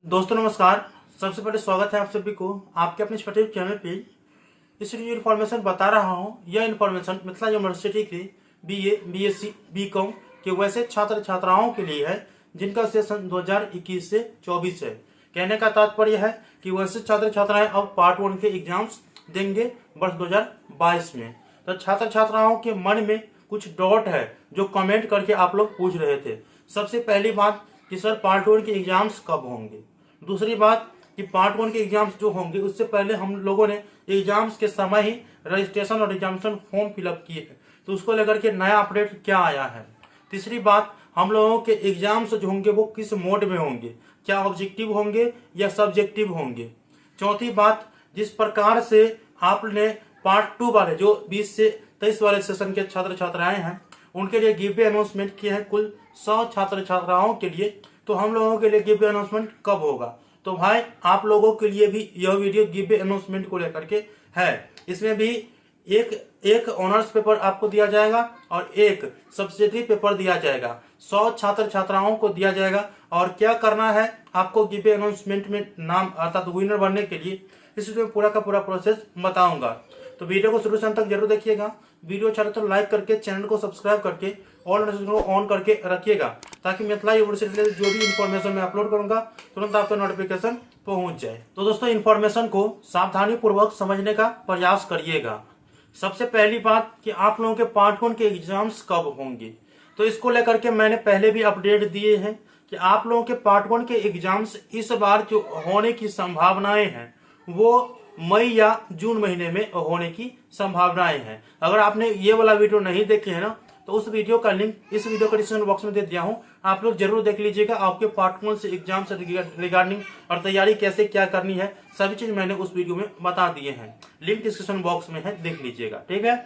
दोस्तों नमस्कार। सबसे पहले स्वागत है आप सभी को आपके अपने यूट्यूब चैनल पे। इस इन्फॉर्मेशन बता रहा हूँ, यह इन्फॉर्मेशन मिथिला यूनिवर्सिटी के बीए, बीएससी, बीकॉम के वैसे छात्र छात्राओं के लिए है जिनका सेशन 2021 से 24 है। कहने का तात्पर्य है कि वैसे छात्र छात्राएं अब पार्ट 1 के एग्जाम्स देंगे वर्ष 2022 में। तो छात्र छात्राओं के मन में कुछ डाउट है जो कमेंट करके आप लोग पूछ रहे थे। सबसे पहली बात कि सर पार्ट 1 के एग्जाम्स कब होंगे। दूसरी बात कि पार्ट 1 के एग्जाम्स जो होंगे उससे पहले हम लोगों ने एग्जाम्स के समय ही रजिस्ट्रेशन और एग्जामिनेशन फॉर्म फिलअप किए हैं, तो उसको लेकर के नया अपडेट क्या आया है। तीसरी बात, हम लोगों के एग्जाम्स जो होंगे वो किस मोड में होंगे, क्या ऑब्जेक्टिव होंगे या सब्जेक्टिव होंगे। चौथी बात, जिस प्रकार से आपने पार्ट 2 वाले जो 20 से 23 वाले सेशन के छात्र छात्राएं हैं उनके लिए गिव अनाउंसमेंट किए हैं कुल 100 छात्र छात्राओं के लिए, तो हम लोगों के लिए गिव अनाउंसमेंट कब होगा। तो भाई आप लोगों के लिए भी यह वीडियो गिव अनाउंसमेंट को लेकर के है। इसमें भी एक ऑनर्स पेपर आपको दिया जाएगा और एक सब्सिडरी पेपर दिया जाएगा। 100 छात्र छात्राओं को दिया जाएगा और क्या करना है आपको गिव अनाउंसमेंट में नाम अर्थात विनर बनने के लिए, इसमें पूरा का पूरा प्रोसेस बताऊंगा। तो वीडियो को शुरू से अंत तक जरूर देखिएगा। वीडियो अच्छा लगे तो लाइक करके चैनल को सब्सक्राइब करके ऑल नोटिफिकेशन को ऑन करके रखिएगा ताकि मिथिला यूनिवर्सिटी से जो भी इंफॉर्मेशन मैं अपलोड करूंगा तुरंत आपको नोटिफिकेशन पहुंच जाए। तो दोस्तों इंफॉर्मेशन को सावधानी पूर्वक समझने का प्रयास करिएगा। सबसे पहली बात कि आप लोगों के पार्ट 1 के एग्जाम्स कब होंगे, तो इसको लेकर के मैंने पहले भी अपडेट दिए हैं कि आप लोगों के पार्ट 1 के एग्जाम्स इस बार जो होने की संभावनाएं हैं वो मई या जून महीने में होने की संभावनाएं हैं। अगर आपने ये वाला वीडियो नहीं देखे है ना तो उस वीडियो का लिंक इस वीडियो का डिस्क्रिप्शन बॉक्स में दे दिया हूं, आप लोग जरूर देख लीजिएगा। आपके पार्ट 1 से एग्जाम से रिगार्डिंग और तैयारी कैसे क्या करनी है सभी चीज मैंने उस वीडियो में बता दिए हैं, लिंक डिस्क्रिप्शन बॉक्स में है, देख लीजिएगा। ठीक है।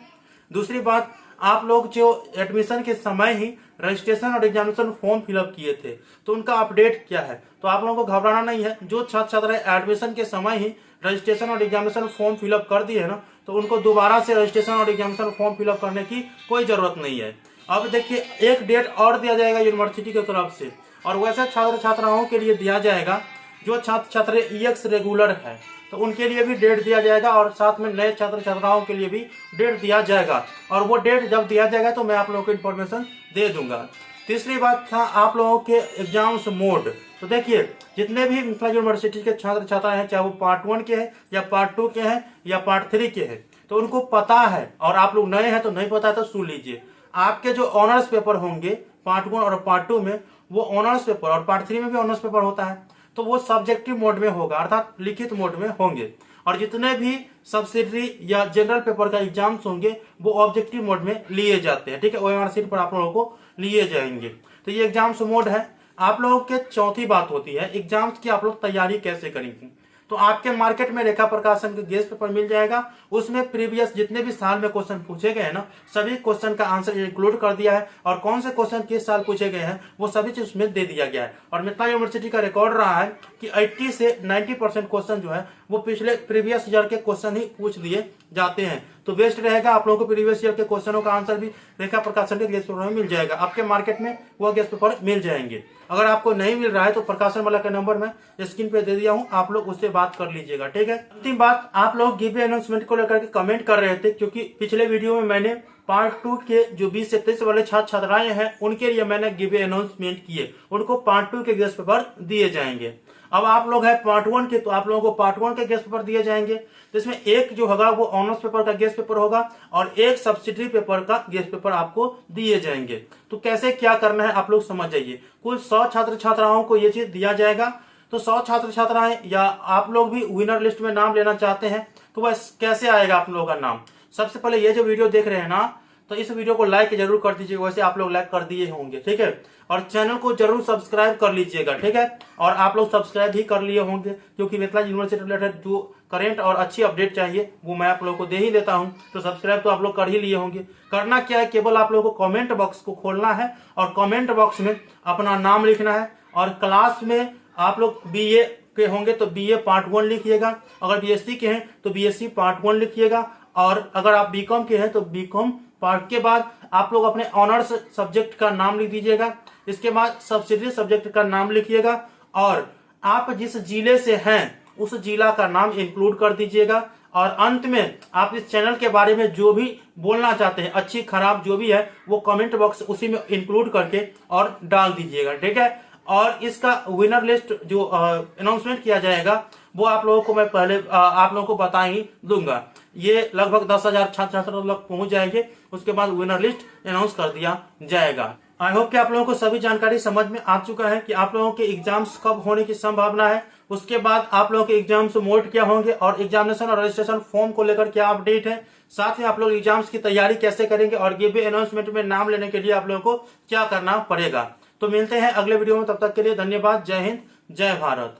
दूसरी बात, आप लोग जो एडमिशन के समय ही रजिस्ट्रेशन और एग्जामिनेशन फॉर्म फिलअप किए थे तो उनका अपडेट क्या है। तो आप लोगों को घबराना नहीं है। जो छात्र छात्रा एडमिशन के समय ही रजिस्ट्रेशन और एग्जामिनेशन फॉर्म फिलअप कर दिए है ना तो उनको दोबारा से रजिस्ट्रेशन और एग्जामिनेशन फॉर्म फिलअप करने की कोई जरूरत नहीं है। अब देखिए एक डेट और दिया जाएगा यूनिवर्सिटी की तरफ से और वैसे छात्र छात्राओं के लिए दिया जाएगा जो छात्र छात्रा EX रेगुलर है तो उनके लिए भी डेट दिया जाएगा और साथ में नए छात्र छात्राओं के लिए भी डेट दिया जाएगा और वो डेट जब दिया जाएगा तो मैं आप लोगों को इन्फॉर्मेशन दे दूंगा। तीसरी बात था आप लोगों के एग्जाम्स मोड। तो देखिए जितने भी मिथिला यूनिवर्सिटी के छात्र छात्रा हैं चाहे वो पार्ट 1 के हैं या पार्ट 2 के हैं या पार्ट 3 के हैं तो उनको पता है, और आप लोग नए हैं तो नहीं पता है तो सुन लीजिए। आपके जो ऑनर्स पेपर होंगे पार्ट 1 और पार्ट 2 में वो ऑनर्स पेपर और पार्ट 3 में भी ऑनर्स पेपर होता है तो वो सब्जेक्टिव मोड में होगा अर्थात लिखित मोड में होंगे और जितने भी सब्सिडरी या जनरल पेपर का एग्जाम्स होंगे वो ऑब्जेक्टिव मोड में लिए जाते हैं। ठीक है, OMR शीट पर आप लोगों को लिए जाएंगे। तो ये एग्जाम्स मोड है। आप लोगों के चौथी बात होती है एग्जाम्स की आप लोग तैयारी कैसे करेंगे। तो आपके मार्केट में रेखा प्रकाशन का गेस्ट पेपर मिल जाएगा, उसमें प्रीवियस जितने भी साल में क्वेश्चन पूछे गए हैं ना सभी क्वेश्चन का आंसर इंक्लूड कर दिया है और कौन से क्वेश्चन किस साल पूछे गए हैं वो सभी चीज उसमें दे दिया गया है। और मिथिला यूनिवर्सिटी का रिकॉर्ड रहा है कि 80 से 90% क्वेश्चन जो है वो पिछले प्रीवियस ईयर के क्वेश्चन ही पूछ दिए जाते हैं। तो बेस्ट रहेगा आप लोगों को प्रीवियस ईयर के क्वेश्चनों का आंसर भी रेखा प्रकाशन के गेस्ट पेपर में मिल जाएगा। आपके मार्केट में वो गेस्ट पेपर मिल जाएंगे। अगर आपको नहीं मिल रहा है तो प्रकाशन वाला का नंबर मैं स्क्रीन पे दे दिया हूं, आप लोग उससे बात कर लीजिएगा। ठीक है। अंतिम बात, आप लोग गिव अनाउंसमेंट को लेकर के कमेंट कर रहे थे क्योंकि पिछले वीडियो में मैंने पार्ट 2 के जो 20 से 23 वाले छात्र छात्राएं हैं उनके लिए मैंने गिव अनाउंसमेंट किए, उनको पार्ट 2 के गेस्ट पेपर दिए जाएंगे। अब आप लोग हैं पार्ट 1 के तो आप लोगों को पार्ट 1 के गेस्ट पेपर दिए जाएंगे। तो इसमें एक जो होगा वो ऑनर्स पेपर का गेस्ट पेपर होगा और एक सब्सिडरी पेपर का गेस्ट पेपर आपको दिए जाएंगे। तो कैसे क्या करना है आप लोग समझ जाइए। कुल 100 छात्र छात्राओं को ये चीज दिया जाएगा। तो 100 छात्र छात्राएं या आप लोग भी विनर लिस्ट में नाम लेना चाहते हैं तो वह कैसे आएगा आप लोगों का नाम। सबसे पहले ये जो वीडियो देख रहे हैं ना तो इस वीडियो को लाइक जरूर कर दीजिएगा, वैसे आप लोग लाइक कर दिए होंगे। ठीक है। और चैनल को जरूर सब्सक्राइब कर लीजिएगा। ठीक है। और आप लोग सब्सक्राइब भी कर लिए होंगे क्योंकि मिथिला यूनिवर्सिटी रिलेटेड जो करेंट और अच्छी अपडेट चाहिए वो मैं आप लोगों को दे ही देता हूं। तो सब्सक्राइब तो आप लोग कर ही लिए होंगे। करना क्या है, केवल आप लोगों को कमेंट बॉक्स को खोलना है और कमेंट बॉक्स में अपना नाम लिखना है और क्लास में आप लोग BA के होंगे तो BA पार्ट 1 लिखिएगा, अगर BSc के हैं तो BSc पार्ट 1 लिखिएगा और अगर आप बीकॉम के हैं तो बीकॉम पार्ट के बाद आप लोग अपने ऑनर्स सब्जेक्ट का नाम लिख दीजिएगा। इसके बाद सब्सिडरी सब्जेक्ट का नाम लिखिएगा और आप जिस जिले से हैं उस जिला का नाम इंक्लूड कर दीजिएगा। और अंत में आप इस चैनल के बारे में जो भी बोलना चाहते हैं, अच्छी खराब जो भी है, वो कमेंट बॉक्स उसी में इंक्लूड करके और डाल दीजिएगा, ठीक है। और इसका विनर लिस्ट जो अनाउंसमेंट किया जाएगा वो आप लोगों को मैं पहले आप लोगों को बता ही दूंगा। ये लगभग 10,000 छात्र लोग पहुंच जाएंगे, उसके बाद विनर लिस्ट अनाउंस कर दिया जाएगा। आई होप कि आप लोगों को सभी जानकारी समझ में आ चुका है कि आप लोगों के एग्जाम्स कब होने की संभावना है, उसके बाद आप लोगों के एग्जाम्स मोड क्या होंगे और एग्जामिनेशन और रजिस्ट्रेशन फॉर्म को लेकर क्या अपडेट है, साथ में आप लोग एग्जाम्स की तैयारी कैसे करेंगे और गिव वे अनाउंसमेंट में नाम लेने के लिए आप लोगों को क्या करना पड़ेगा। तो मिलते हैं अगले वीडियो में, तब तक के लिए धन्यवाद। जय हिंद, जय भारत।